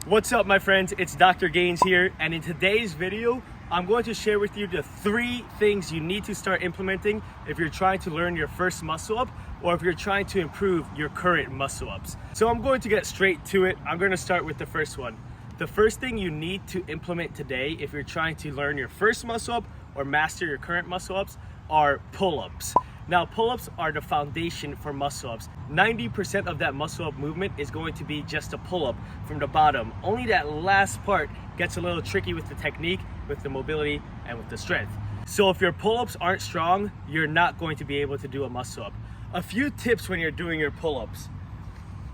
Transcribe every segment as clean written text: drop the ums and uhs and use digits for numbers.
What's up, my friends? It's Doctor.Gainz here, and in today's video, I'm going to share with you the 3 things you need to start implementing if you're trying to learn your first muscle up or if you're trying to improve your current muscle ups. So I'm going to get straight to it. I'm going to start with the first one. The first thing you need to implement today if you're trying to learn your first muscle up or master your current muscle ups are pull-ups. Now, pull-ups are the foundation for muscle ups. 90% of that muscle up movement is going to be just a pull-up from the bottom. Only that last part gets a little tricky with the technique, with the mobility, and with the strength. So if your pull-ups aren't strong, you're not going to be able to do a muscle up. A few tips when you're doing your pull-ups.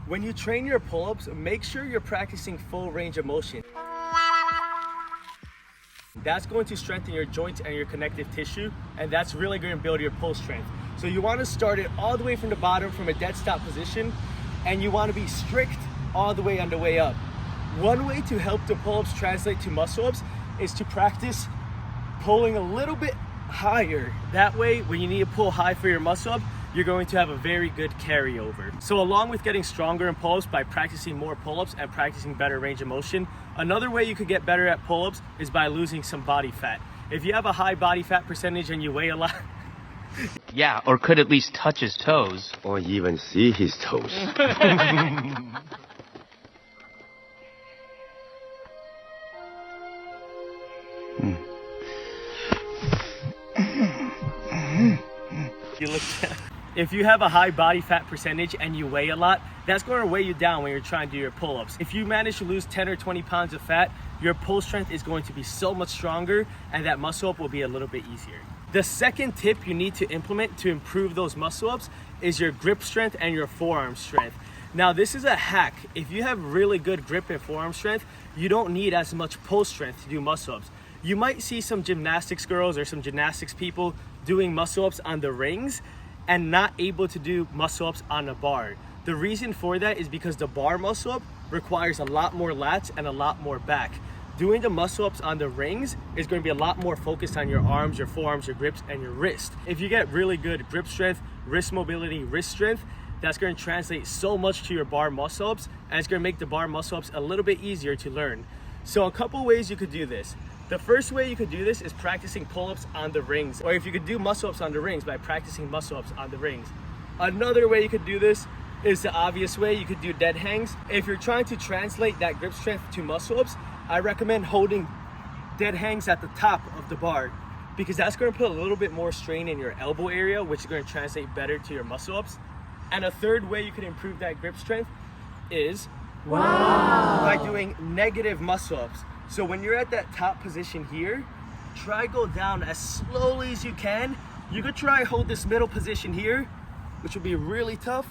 When you train your pull-ups, make sure you're practicing full range of motion. That's going to strengthen your joints and your connective tissue, and that's really going to build your pull strength. So you want to start it all the way from the bottom from a dead stop position, and you want to be strict all the way on the way up. One way to help the pull-ups translate to muscle-ups is to practice pulling a little bit higher. That way, when you need to pull high for your muscle-up, you're going to have a very good carryover. So along with getting stronger in pull-ups by practicing more pull-ups and practicing better range of motion, another way you could get better at pull-ups is by losing some body fat. If you have a high body fat percentage and you weigh a lot, yeah, or could at least touch his toes. Or even see his toes. If you have a high body fat percentage and you weigh a lot, that's going to weigh you down when you're trying to do your pull-ups. If you manage to lose 10 or 20 pounds of fat, your pull strength is going to be so much stronger and that muscle up will be a little bit easier. The second tip you need to implement to improve those muscle ups is your grip strength and your forearm strength. Now, this is a hack. If you have really good grip and forearm strength, you don't need as much pull strength to do muscle ups. You might see some gymnastics girls or some gymnastics people doing muscle ups on the rings and not able to do muscle ups on a bar. The reason for that is because the bar muscle up requires a lot more lats and a lot more back. Doing the muscle ups on the rings is going to be a lot more focused on your arms, your forearms, your grips, and your wrist. If you get really good grip strength, wrist mobility, wrist strength, that's going to translate so much to your bar muscle ups, and it's going to make the bar muscle ups a little bit easier to learn. So a couple ways you could do this. The first way you could do this is practicing pull-ups on the rings, or if you could do muscle-ups on the rings by practicing muscle-ups on the rings. Another way you could do this is the obvious way. You could do dead hangs. If you're trying to translate that grip strength to muscle-ups, I recommend holding dead hangs at the top of the bar because that's going to put a little bit more strain in your elbow area, which is going to translate better to your muscle-ups. And a third way you can improve that grip strength is by doing negative muscle-ups. So when you're at that top position here, try go down as slowly as you can. You could try hold this middle position here, which will be really tough,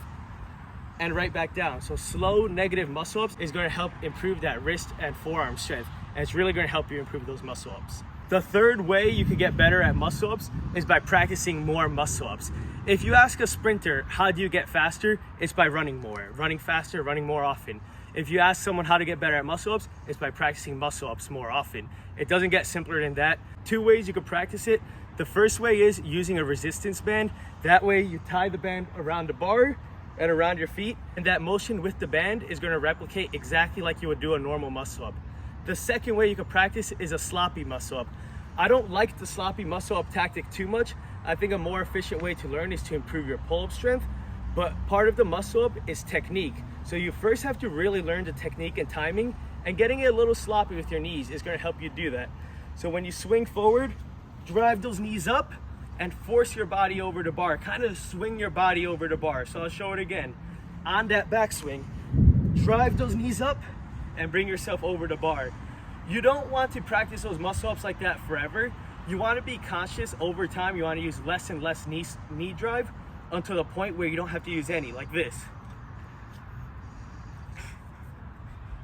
and right back down. So slow negative muscle ups is going to help improve that wrist and forearm strength, and it's really going to help you improve those muscle ups. The third way you can get better at muscle ups is by practicing more muscle ups. If you ask a sprinter, how do you get faster? It's by running more, running faster, running more often. If you ask someone how to get better at muscle ups, it's by practicing muscle ups more often. It doesn't get simpler than that. 2 ways you can practice it. The first way is using a resistance band. That way you tie the band around the bar and around your feet, and that motion with the band is going to replicate exactly like you would do a normal muscle up. The second way you can practice is a sloppy muscle up. I don't like the sloppy muscle up tactic too much. I think a more efficient way to learn is to improve your pull-up strength, but part of the muscle up is technique. So you first have to really learn the technique and timing, and getting it a little sloppy with your knees is going to help you do that. So when you swing forward, drive those knees up and force your body over the bar. Kind of swing your body over the bar. So I'll show it again. On that backswing, drive those knees up and bring yourself over the bar. You don't want to practice those muscle ups like that forever. You want to be conscious over time. You want to use less and less knee drive until the point where you don't have to use any, like this.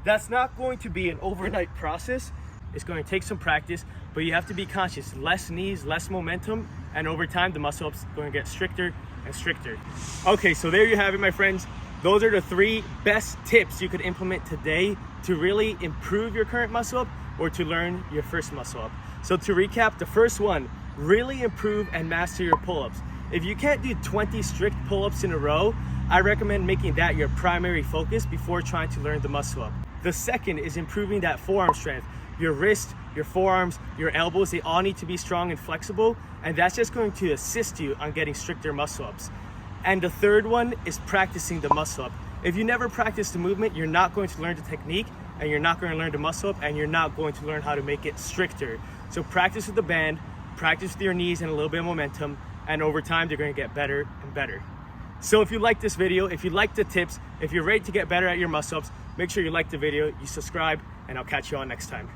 That's not going to be an overnight process. It's going to take some practice, but you have to be conscious. Less knees, less momentum, and over time the muscle ups are going to get stricter and stricter. Okay, so there you have it, my friends. Those are the 3 best tips you could implement today to really improve your current muscle up or to learn your first muscle up. So to recap, the first one, really improve and master your pull-ups. If you can't do 20 strict pull-ups in a row, I recommend making that your primary focus before trying to learn the muscle up. The second is improving that forearm strength. Your wrist, your forearms, your elbows, they all need to be strong and flexible, and that's just going to assist you on getting stricter muscle ups. And the third one is practicing the muscle up. If you never practice the movement, you're not going to learn the technique, and you're not going to learn the muscle up, and you're not going to learn how to make it stricter. So practice with the band, practice with your knees and a little bit of momentum, and over time, they're going to get better and better. So if you like this video, if you like the tips, if you're ready to get better at your muscle ups, make sure you like the video, you subscribe, and I'll catch you on next time.